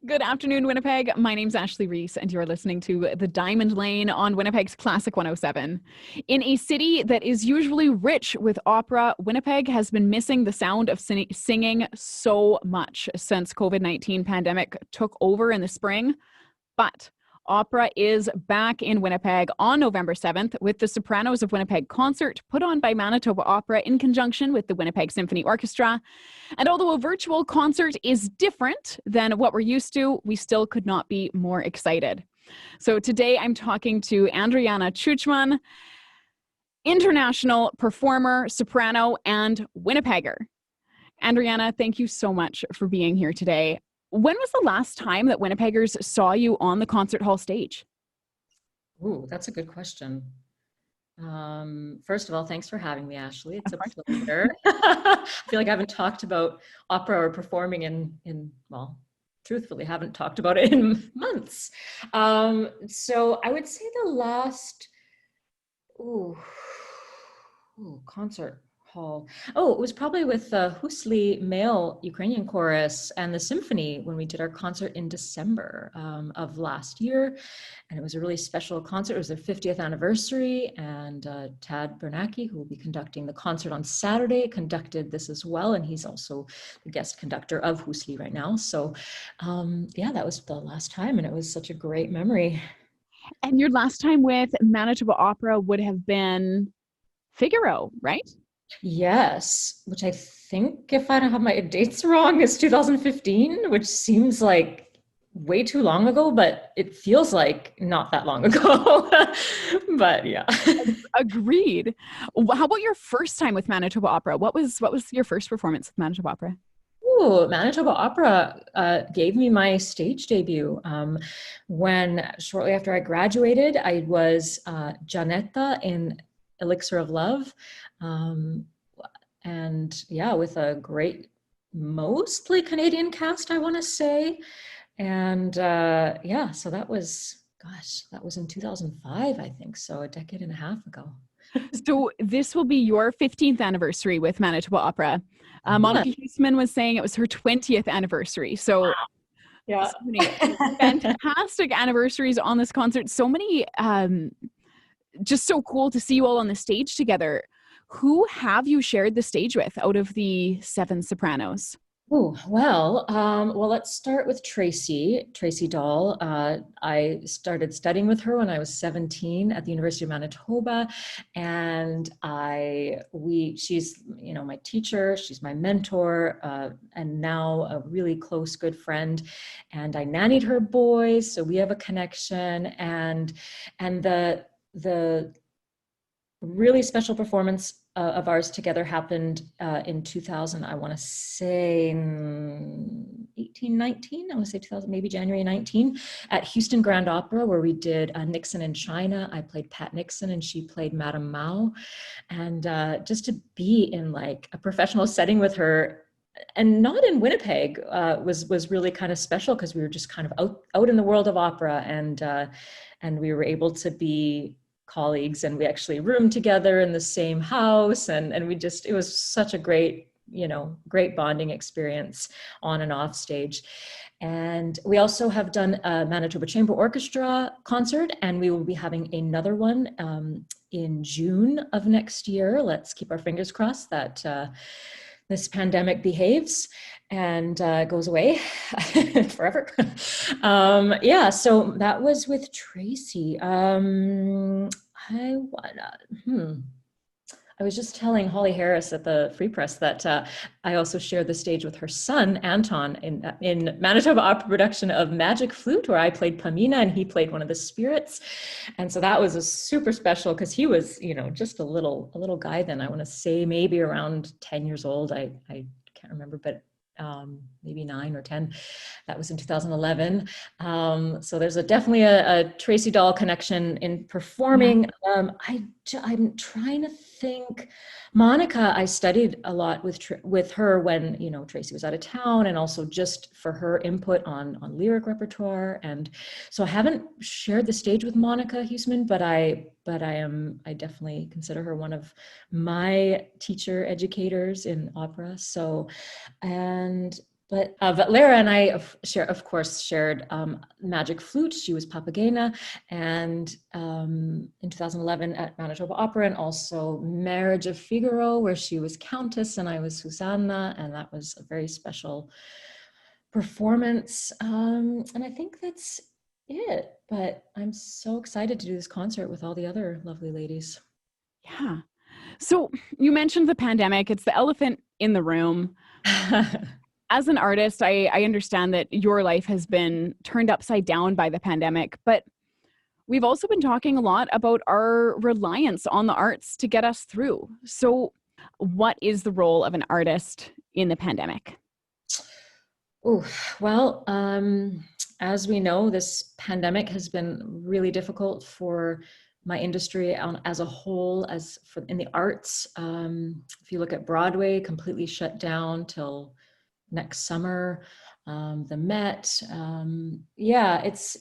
Good afternoon, Winnipeg. My name's Ashley Rees, and you're listening to The Diamond Lane on Winnipeg's Classic 107. In a city that is usually rich with opera, Winnipeg has been missing the sound of singing so much since COVID-19 pandemic took over in the spring. But opera is back in Winnipeg on November 7th with the Sopranos of Winnipeg concert put on by Manitoba Opera in conjunction with the Winnipeg Symphony Orchestra. And although a virtual concert is different than what we're used to, we still could not be more excited. So today I'm talking to Andriana Chuchman, international performer, soprano, and Winnipegger. Andriana, thank you so much for being here today. When was the last time that Winnipeggers saw you on the concert hall stage? Ooh, that's a good question. First of all, thanks for having me, Ashley. It's a pleasure. I feel like I haven't talked about opera or performing well, truthfully, haven't talked about it in months. So I would say the last, concert hall. Oh, it was probably with the Husli male Ukrainian chorus and the symphony when we did our concert in December of last year. And it was a really special concert. It was their 50th anniversary, and Tad Bernacki, who will be conducting the concert on Saturday, conducted this as well. And he's also the guest conductor of Husli right now. So yeah, that was the last time, and it was such a great memory. And your last time with Manitoba Opera would have been Figaro, right? Yes, which I think, if I don't have my dates wrong, is 2015, which seems like way too long ago, but it feels like not that long ago. But yeah. Agreed. How about your first time with Manitoba Opera? What was your first performance with Manitoba Opera? Ooh, Manitoba Opera gave me my stage debut when shortly after I graduated. I was Janetta in Elixir of Love. And yeah, with a great, mostly Canadian cast, I want to say. And yeah, so that was, gosh, that was in 2005, I think. So a decade and a half ago. So this will be your 15th anniversary with Manitoba Opera. Monica Huisman was saying it was her 20th anniversary. So, Yeah. so many fantastic anniversaries on this concert. So many, just so cool to see you all on the stage together. Who have you shared the stage with out of the 7 sopranos? Oh, well, let's start with Tracy Dahl. I started studying with her when I was 17 at the University of Manitoba, and she's, my teacher, she's my mentor, and now a really close, good friend. And I nannied her boys, so we have a connection. And the really special performance of ours together happened in 2000, I want to say 18, 19, I want to say 2000, maybe January 19, at Houston Grand Opera, where we did Nixon in China. I played Pat Nixon and she played Madame Mao. And just to be in like a professional setting with her, and not in Winnipeg, was really kind of special, because we were just kind of out in the world of opera, and we were able to be colleagues, and we actually roomed together in the same house, and it was such a great bonding experience on and off stage. And we also have done a Manitoba Chamber Orchestra concert, and we will be having another one in June of next year. Let's keep our fingers crossed that this pandemic behaves and goes away forever. Yeah, so that was with Tracy. I was just telling Holly Harris at the Free Press that I also shared the stage with her son, Anton, in Manitoba Opera production of Magic Flute, where I played Pamina and he played one of the spirits. And so that was a super special, because he was, just a little guy then. I want to say maybe around 10 years old. I can't remember, but maybe 9 or 10. That was in 2011. So there's definitely a Tracy Dahl connection in performing. I'm trying to think. Monica, I studied a lot with her when Tracy was out of town, and also just for her input on lyric repertoire. And so I haven't shared the stage with Monica Huisman, but I definitely consider her one of my teacher educators in opera. So, and But Lara and I of course, shared Magic Flute. She was Papagena, and in 2011 at Manitoba Opera, and also Marriage of Figaro, where she was Countess and I was Susanna, and that was a very special performance. And I think that's it. But I'm so excited to do this concert with all the other lovely ladies. Yeah. So you mentioned the pandemic. It's the elephant in the room. As an artist, I understand that your life has been turned upside down by the pandemic, but we've also been talking a lot about our reliance on the arts to get us through. So what is the role of an artist in the pandemic? Oh, well, as we know, this pandemic has been really difficult for my industry as a whole, as for in the arts. If you look at Broadway, completely shut down till next summer. The Met, yeah, it's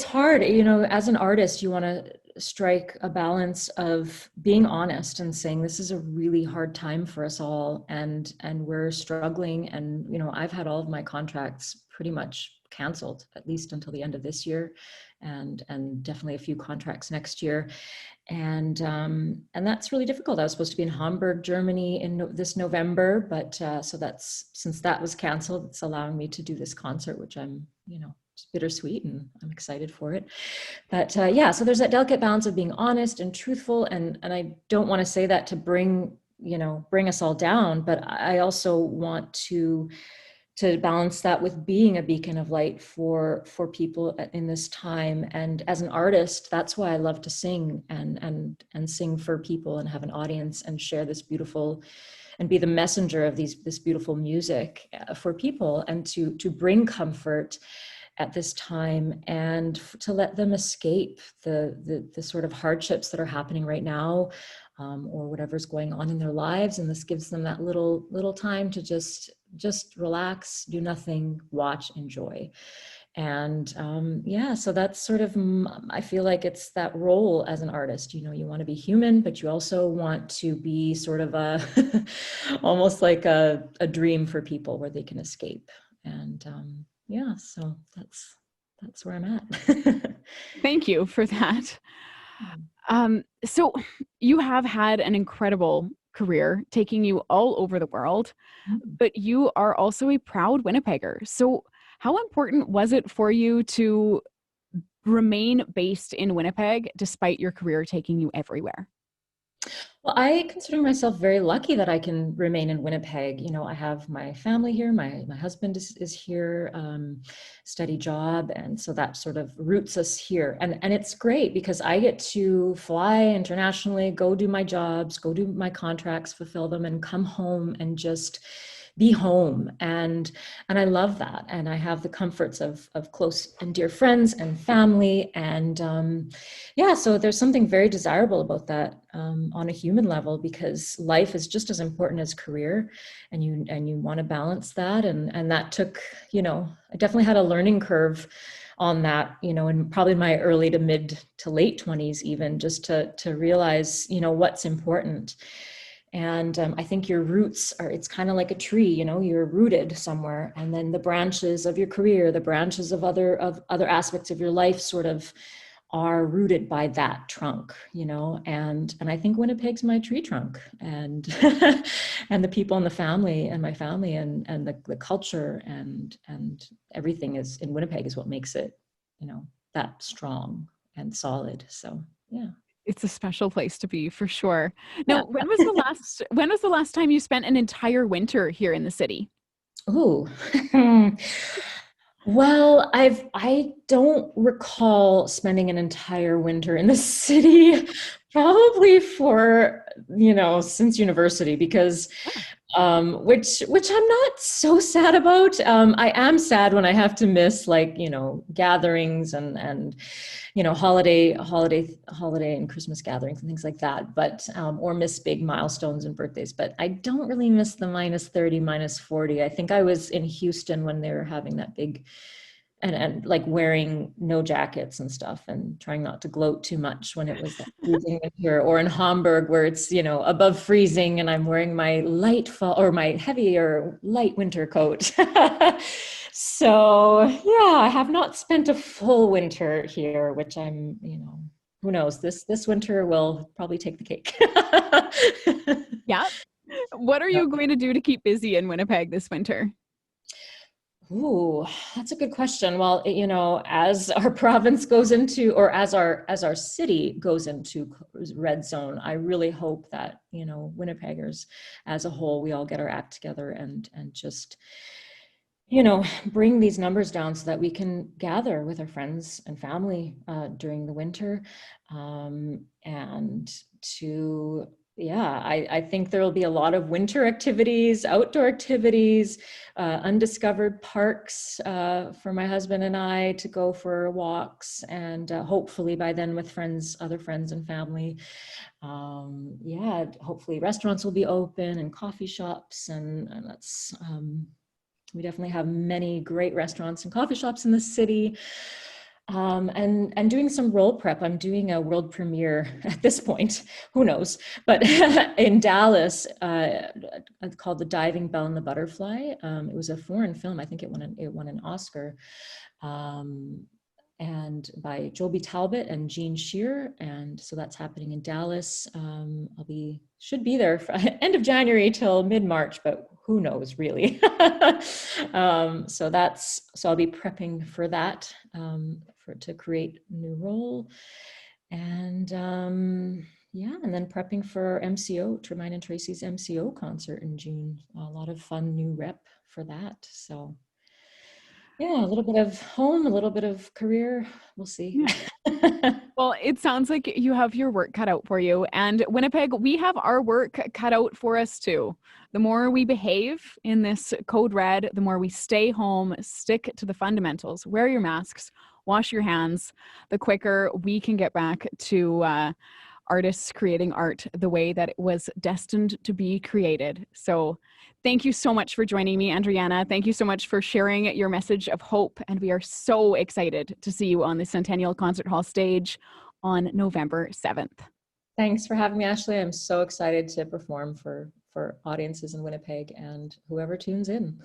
hard, as an artist, you want to strike a balance of being honest and saying this is a really hard time for us all, and we're struggling, and I've had all of my contracts pretty much canceled, at least until the end of this year, and definitely a few contracts next year. And that's really difficult. I was supposed to be in Hamburg, Germany in this November, but so since that was canceled, it's allowing me to do this concert, which I'm, it's bittersweet, and I'm excited for it. But yeah, so there's that delicate balance of being honest and truthful, and I don't want to say that to bring us all down, but I also want to balance that with being a beacon of light for people in this time. And as an artist, that's why I love to sing and sing for people and have an audience and share this beautiful, and be the messenger of this beautiful music for people, and to bring comfort at this time, and to let them escape the sort of hardships that are happening right now, or whatever's going on in their lives. And this gives them that little time to just relax, do nothing, watch, enjoy. And yeah, so that's sort of, I feel like it's that role as an artist. You want to be human, but you also want to be sort of a almost like a dream for people where they can escape. And yeah, so that's where I'm at. Thank you for that. So you have had an incredible career taking you all over the world, but you are also a proud Winnipegger. So how important was it for you to remain based in Winnipeg despite your career taking you everywhere? Well, I consider myself very lucky that I can remain in Winnipeg. I have my family here. My husband is here, steady job. And so that sort of roots us here. And it's great because I get to fly internationally, go do my jobs, go do my contracts, fulfill them, and come home and just be home. And I love that. And I have the comforts of close and dear friends and family. And yeah, so there's something very desirable about that on a human level, because life is just as important as career, and you want to balance that. And that took, I definitely had a learning curve on that, and probably in my early to mid to late 20s, even, just to realize, what's important. And I think your roots it's kind of like a tree, you're rooted somewhere, and then the branches of your career, the branches of other aspects of your life sort of are rooted by that trunk, and I think Winnipeg's my tree trunk, and and the people in the family, and my family, and the culture, and everything is in Winnipeg is what makes it, that strong and solid. So yeah. It's a special place to be, for sure. Yeah. Now, when was the last time you spent an entire winter here in the city? Oh, well, I don't recall spending an entire winter in the city, probably for, since university, because which I'm not so sad about. I am sad when I have to miss, like, gatherings and holiday and Christmas gatherings and things like that, but or miss big milestones and birthdays. But I don't really miss the -30, -40. I think I was in Houston when they were having that big and like wearing no jackets and stuff and trying not to gloat too much when it was that freezing winter, or in Hamburg where it's, you know, above freezing and I'm wearing my light fall or my heavy or light winter coat. So yeah, I have not spent a full winter here, which I'm, you know, who knows, this winter will probably take the cake. Yeah. What are you going to do to keep busy in Winnipeg this winter? Ooh, that's a good question. Well, you know, as our province goes into, or as our city goes into red zone, I really hope that, you know, Winnipeggers as a whole, we all get our act together and just, you know, bring these numbers down so that we can gather with our friends and family during the winter, and to, yeah, I think there will be a lot of winter activities, outdoor activities, undiscovered parks for my husband and I to go for walks, and hopefully by then with friends, other friends and family. Yeah, hopefully restaurants will be open and coffee shops, and that's, we definitely have many great restaurants and coffee shops in the city. And doing some role prep. I'm doing a world premiere at this point, who knows, but in Dallas, called The Diving Bell and the Butterfly. It was a foreign film. I think it won an Oscar. And by Joby Talbot and Jean Shear. And so that's happening in Dallas. Should be there for end of January till mid-March, but who knows really. So I'll be prepping for that, to create a new role. And yeah, and then prepping for MCO, Tremine and Tracy's MCO concert in June. A lot of fun new rep for that. So yeah, a little bit of home, a little bit of career. We'll see. Yeah. Well, it sounds like you have your work cut out for you. And Winnipeg, we have our work cut out for us too. The more we behave in this code red, the more we stay home, stick to the fundamentals, wear your masks, wash your hands, the quicker we can get back to artists creating art the way that it was destined to be created. So thank you so much for joining me, Andriana. Thank you so much for sharing your message of hope. And we are so excited to see you on the Centennial Concert Hall stage on November 7th. Thanks for having me, Ashley. I'm so excited to perform for audiences in Winnipeg and whoever tunes in.